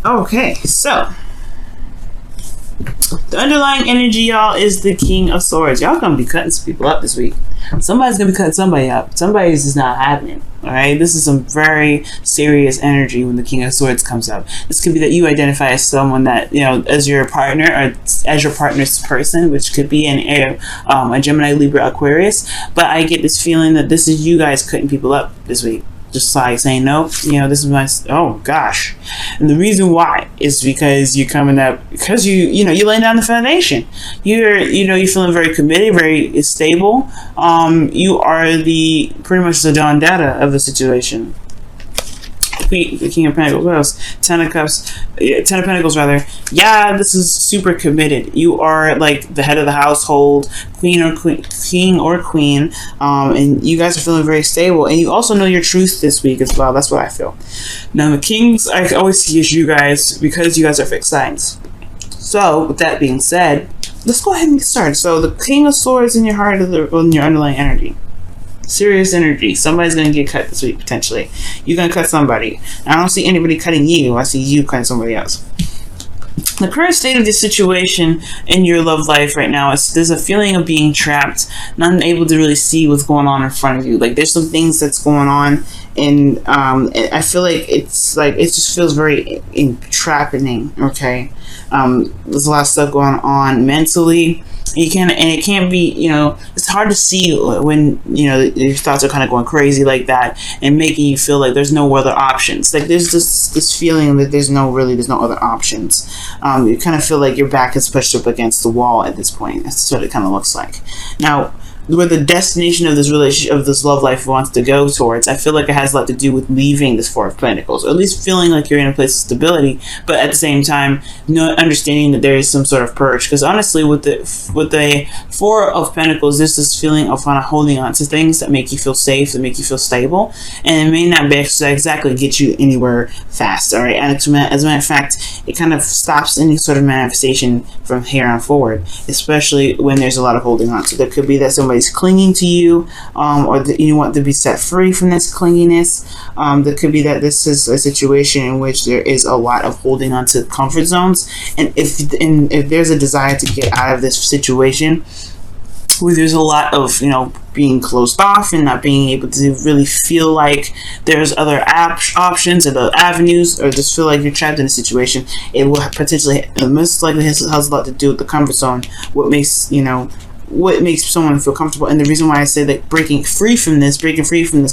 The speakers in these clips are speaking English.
Okay, so the underlying energy, y'all, is the King of Swords. Y'all gonna be cutting some people up this week. Somebody's gonna be cutting somebody up. Somebody's just not having it. All right, this is some very serious energy when the King of Swords comes up. This could be that you identify as someone that, you know, as your partner or as your partner's person, which could be a Gemini, Libra, Aquarius. But I get this feeling that this is you guys cutting people up this week. Just like saying, no, you know, this is my, oh gosh. And the reason why is because you're coming up, because you're laying down the foundation. You're feeling very committed, very stable. You are pretty much the Don Dada of the situation. The King of Pentacles, what else? Ten of Pentacles, rather. Yeah, this is super committed. You are like the head of the household, king or queen, and you guys are feeling very stable. And you also know your truth this week as well. That's what I feel. Now, the Kings, I always see as you guys, because you guys are fixed signs. So, with that being said, let's go ahead and get started. So, the King of Swords in your heart, in your underlying energy. Serious energy. Somebody's going to get cut this week, potentially. You're going to cut somebody. I don't see anybody cutting you. I see you cutting somebody else. The current state of the situation in your love life right now is there's a feeling of being trapped, not able to really see what's going on in front of you. Like, there's some things that's going on, and I feel like it just feels very entrapping, okay? There's a lot of stuff going on mentally. It can't be, it's hard to see when, your thoughts are kind of going crazy like that and making you feel like there's no other options. Like, there's this feeling that there's no other options. You kind of feel like your back is pushed up against the wall at this point. That's what it kind of looks like. Now, where the destination of this relationship, of this love life wants to go towards, I feel like it has a lot to do with leaving this Four of Pentacles, or at least feeling like you're in a place of stability, but at the same time, understanding that there is some sort of purge. Because honestly, with the Four of Pentacles, there's this feeling of kind of holding on to things that make you feel safe, that make you feel stable, and it may not be exactly get you anywhere fast. All right, and as a matter of fact, it kind of stops any sort of manifestation from here on forward, especially when there's a lot of holding on. So there could be that somebody's clinging to you, or that you want to be set free from this clinginess. There could be that this is a situation in which there is a lot of holding on to comfort zones, and if there's a desire to get out of this situation where there's a lot of being closed off and not being able to really feel like there's other options or the avenues, or just feel like you're trapped in a situation, it will potentially, most likely, has a lot to do with the comfort zone. What makes someone feel comfortable. And the reason why I say that breaking free from this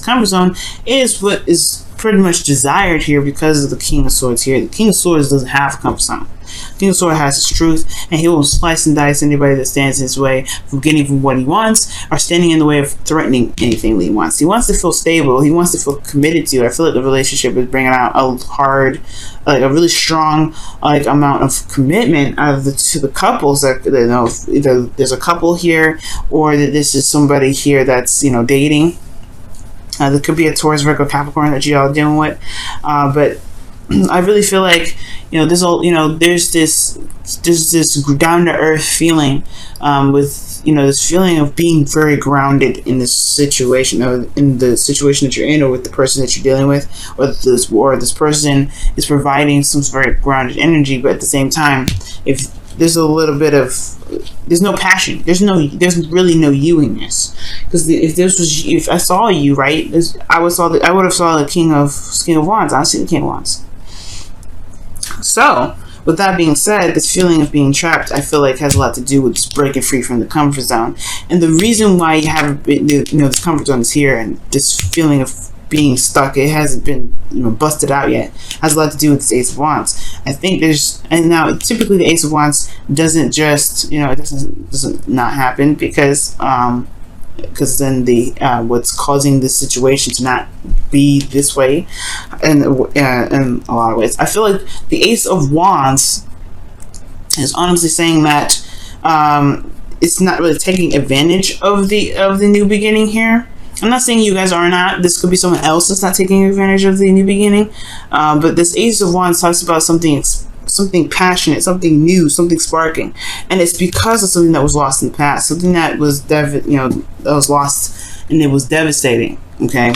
comfort zone is what is pretty much desired here, because of the King of Swords here. The King of Swords doesn't have a comfort zone. The King of Swords has his truth, and he will slice and dice anybody that stands in his way from getting from what he wants, or standing in the way of threatening anything that he wants. He wants to feel stable. He wants to feel committed to. I feel like the relationship is bringing out a really strong amount of commitment to the couples that either there's a couple here, or that this is somebody here that's dating. There could be a Taurus, Virgo, Capricorn that y'all dealing with, but I really feel like there's this down to earth feeling with this feeling of being very grounded in this situation, or in the situation that you're in, or with the person that you're dealing with, or this person is providing some very grounded energy. But at the same time, if there's a little bit of, there's no passion, there's really no you in this. Because if I saw you, right, I would have saw the King of Wands. I see the King of Wands. So, with that being said, this feeling of being trapped, I feel like, has a lot to do with just breaking free from the comfort zone. And the reason why you haven't been, this comfort zone is here, and this feeling of being stuck, it hasn't been busted out yet, has a lot to do with this Ace of Wands. I think now typically the Ace of Wands doesn't just, it doesn't not happen, because then what's causing this situation to not be this way, in a lot of ways. I feel like the Ace of Wands is honestly saying that it's not really taking advantage of the new beginning here. I'm not saying you guys are not. This could be someone else that's not taking advantage of the new beginning. But this Ace of Wands talks about something passionate, something new, something sparking, and it's because of something that was lost in the past, something that was that was lost, and it was devastating. Okay.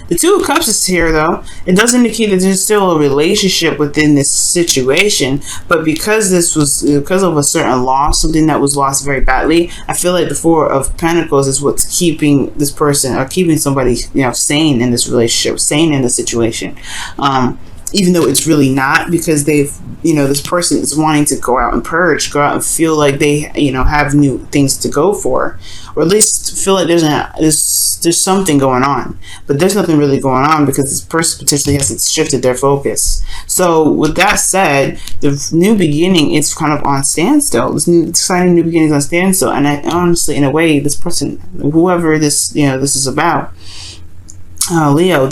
The Two of Cups is here, though. It does indicate that there's still a relationship within this situation, but because of a certain loss, something that was lost very badly, I feel like the Four of Pentacles is what's keeping this person, or keeping somebody, sane in this relationship, sane in the situation. Even though it's really not, because they've, this person is wanting to go out and purge, go out and feel like they, have new things to go for, or at least feel like there's something going on. But there's nothing really going on because this person potentially hasn't shifted their focus. So with that said, the new beginning is kind of on standstill. This exciting new beginning is on standstill. And honestly, in a way, this person, whoever this, this is about, Leo,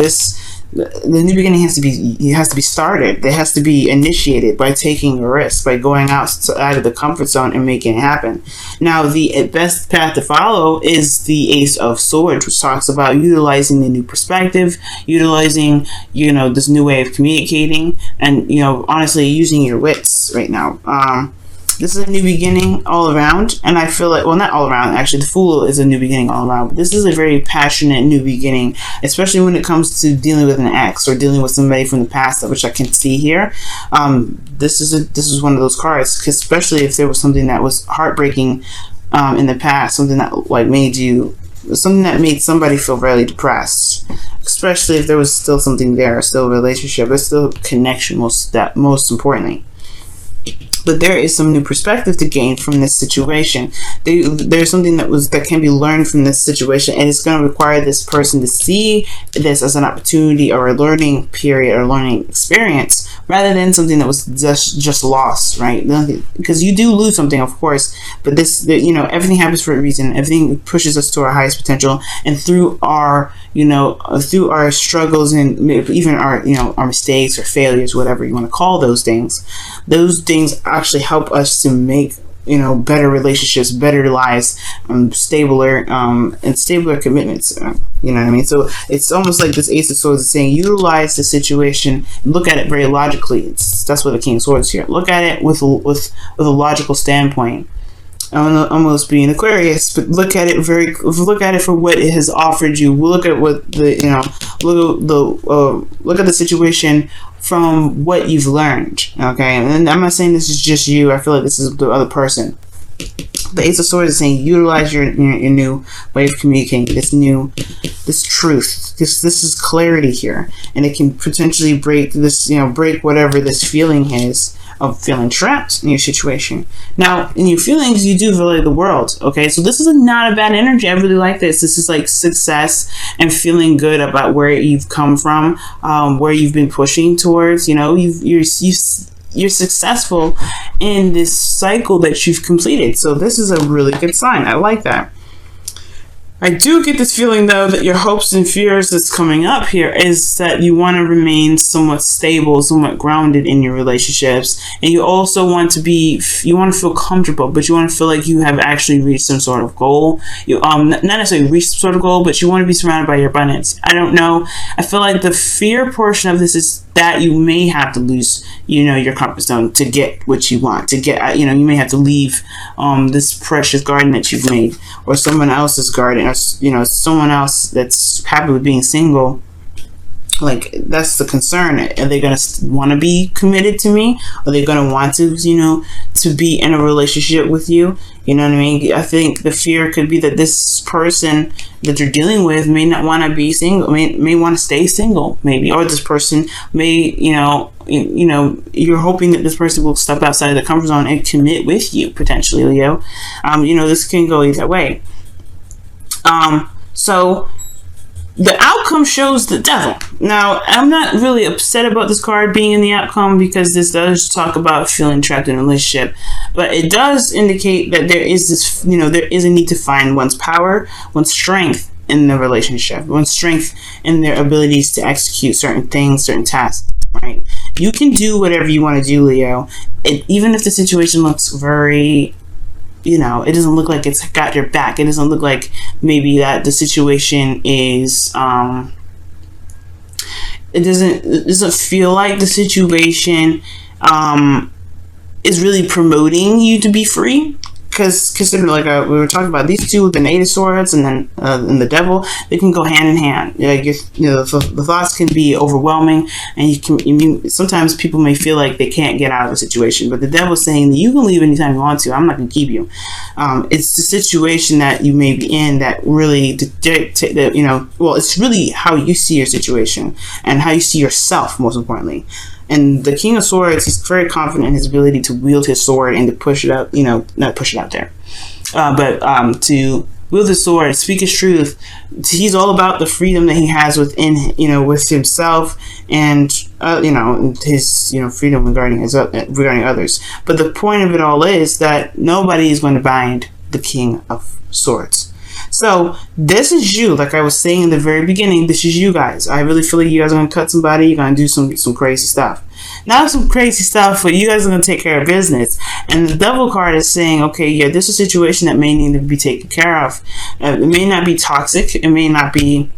the new beginning has to be started. It has to be initiated by taking a risk, by going outside of the comfort zone and making it happen. Now, the best path to follow is the Ace of Swords, which talks about utilizing the new perspective, utilizing, this new way of communicating, and, honestly, using your wits right now. This is a new beginning all around, and I feel like, well, not all around, actually, the Fool is a new beginning all around, but this is a very passionate new beginning, especially when it comes to dealing with an ex or dealing with somebody from the past, which I can see here. This is one of those cards, especially if there was something that was heartbreaking in the past, something that made somebody feel really depressed, especially if there was still something there, still a relationship, there's still a connection, most importantly. But there is some new perspective to gain from this situation. There's something that can be learned from this situation, and it's going to require this person to see this as an opportunity or a learning period or learning experience, rather than something that was just lost, right? Because you do lose something, of course, but everything happens for a reason. Everything pushes us to our highest potential, and through our struggles and even our mistakes or failures, whatever you want to call those things actually help us to make better relationships, better lives, stabler commitments. You know what I mean? So it's almost like this Ace of Swords is saying, utilize the situation, look at it very logically. That's what the King of Swords is here. Look at it with a logical standpoint. Almost being Aquarius, but look at it for what it has offered you. We'll look at what look at the situation from what you've learned. Okay, and I'm not saying this is just you. I feel like this is the other person. The Ace of Swords is saying, utilize your new way of communicating, this truth. This is clarity here, and it can potentially break whatever this feeling is of feeling trapped in your situation. Now, in your feelings, you do relate the world. Okay, so this is not a bad energy. I really like this. This is like success and feeling good about where you've come from, where you've been pushing towards. You're successful in this cycle that you've completed. So this is a really good sign. I like that. I do get this feeling, though, that your hopes and fears that's coming up here is that you want to remain somewhat stable, somewhat grounded in your relationships. And you also want to feel comfortable, but you want to feel like you have actually reached some sort of goal. You not necessarily reached some sort of goal, but you want to be surrounded by your abundance. I don't know. I feel like the fear portion of this is that you may have to lose, your comfort zone to get what you want. To get, you may have to leave this precious garden that you've made, or someone else's garden, or someone else that's happy with being single. Like, that's the concern. Are they going to want to be committed to me? Are they going to want to, to be in a relationship with you? You know what I mean? I think the fear could be that this person that you're dealing with may not want to be single, may want to stay single, maybe. Or this person may, you're hoping that this person will step outside of the comfort zone and commit with you, potentially, Leo. This can go either way. So the outcome shows the Devil. Now, I'm not really upset about this card being in the outcome, because this does talk about feeling trapped in a relationship, but it does indicate that there is this, there is a need to find one's power, one's strength in the relationship, one's strength in their abilities to execute certain things, certain tasks, right? You can do whatever you want to do, Leo, even if the situation looks very, it doesn't look like it's got your back. It doesn't look like maybe that the situation is, it doesn't feel like the situation is really promoting you to be free. because consider, like we were talking about, these two with an 8 of Swords and the Devil, they can go hand in hand. Like, the thoughts can be overwhelming, and sometimes people may feel like they can't get out of a situation, but the Devil's saying that you can leave anytime you want to. I'm not going to keep you. It's the situation that you may be in that really dictate that, well, it's really how you see your situation and how you see yourself, most importantly. And the King of Swords, he's very confident in his ability to wield his sword and to push it out, not push it out there, but to wield his sword, speak his truth. He's all about the freedom that he has within, with himself and, his, freedom regarding others. But the point of it all is that nobody is going to bind the King of Swords. So this is you, like I was saying in the very beginning, this is you guys. I really feel like you guys are going to cut somebody, you're going to do some crazy stuff. Not some crazy stuff, but you guys are going to take care of business. And the Devil card is saying, okay, yeah, this is a situation that may need to be taken care of. It may not be toxic, it may not be,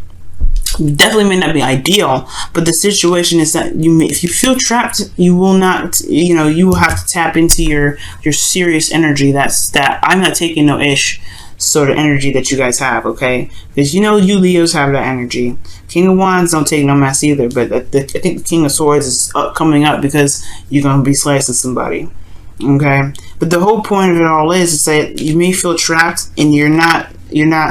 definitely may not be ideal, but the situation is that if you feel trapped, you will not, you will have to tap into your serious energy. That I'm not taking no ish sort of energy that you guys have, okay? Because you Leos have that energy. King of Wands don't take no mess either, but I think the King of Swords is coming up because you're going to be slicing somebody, okay? But the whole point of it all is that you may feel trapped and you're not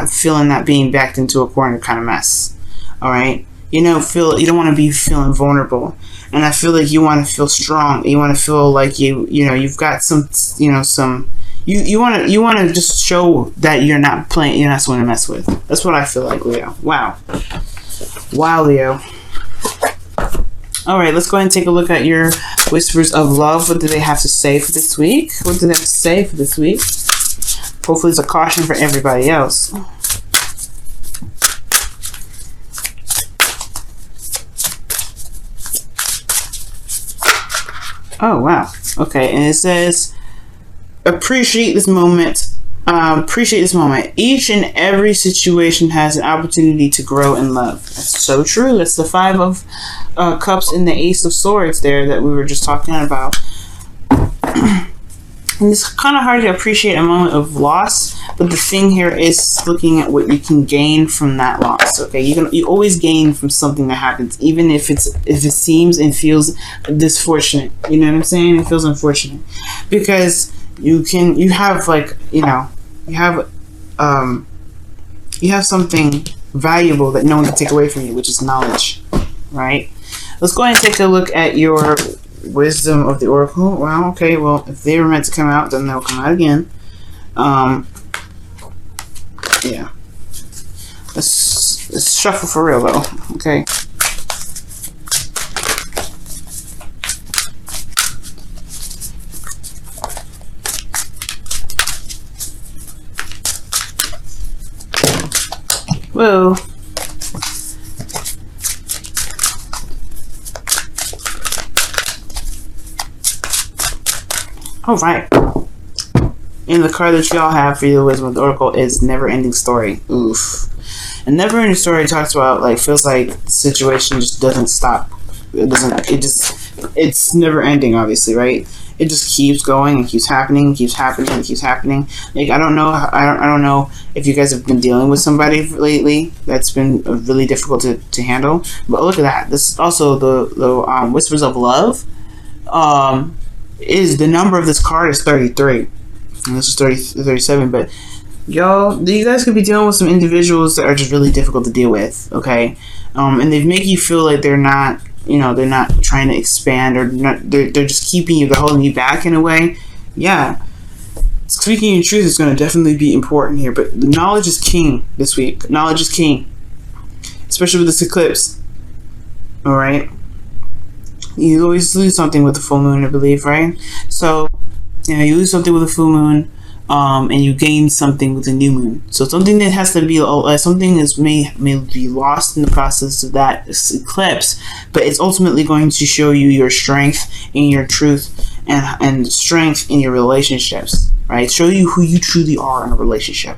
feeling that being backed into a corner kind of mess, all right? You don't want to be feeling vulnerable, and I feel like you want to feel strong. You want to feel like you've got some You want to just show that you're not someone to mess with. That's what I feel like, Leo. Wow, Leo. All right, let's go ahead and take a look at your whispers of love. What do they have to say for this week? Hopefully it's a caution for everybody else. Oh, wow. Okay, and it says, appreciate this moment. Each and every situation has an opportunity to grow in love. That's so true. That's the 5 of Cups and the Ace of Swords there that we were just talking about. And it's kind of hard to appreciate a moment of loss, but the thing here is looking at what you can gain from that loss. Okay, you always gain from something that happens, even if it seems and feels disfortunate. You know what I'm saying? It feels unfortunate because you have something valuable that no one can take away from you, which is knowledge, right? Let's go ahead and take a look at your wisdom of the Oracle. Well, okay, well, if they were meant to come out, then they'll come out again. Yeah. Let's shuffle for real, though. Okay. Whoa. All right. And the card that y'all have for your wisdom of the Oracle is never-ending story. Oof. And never-ending story talks about feels like the situation just doesn't stop. It's never-ending, obviously, right? It just keeps going and keeps happening and keeps happening and keeps happening. Like, I don't know if you guys have been dealing with somebody lately that's been really difficult to handle. But look at that. This is also the Whispers of Love. Is the number of this card is 33. And this is 37, but you guys could be dealing with some individuals that are just really difficult to deal with, okay? And they make you feel like they're not trying to expand, or they're just keeping you, they're holding you back in a way. Yeah. Speaking in truth is going to definitely be important here, but the knowledge is king this week. Knowledge is king, especially with this eclipse. All right. You always lose something with the full moon, I believe, right? So, you lose something with a full moon, and you gain something with a new moon. So something that has to be something is may be lost in the process of that eclipse, but it's ultimately going to show you your strength and your truth and strength in your relationships, right? Show you who you truly are in a relationship.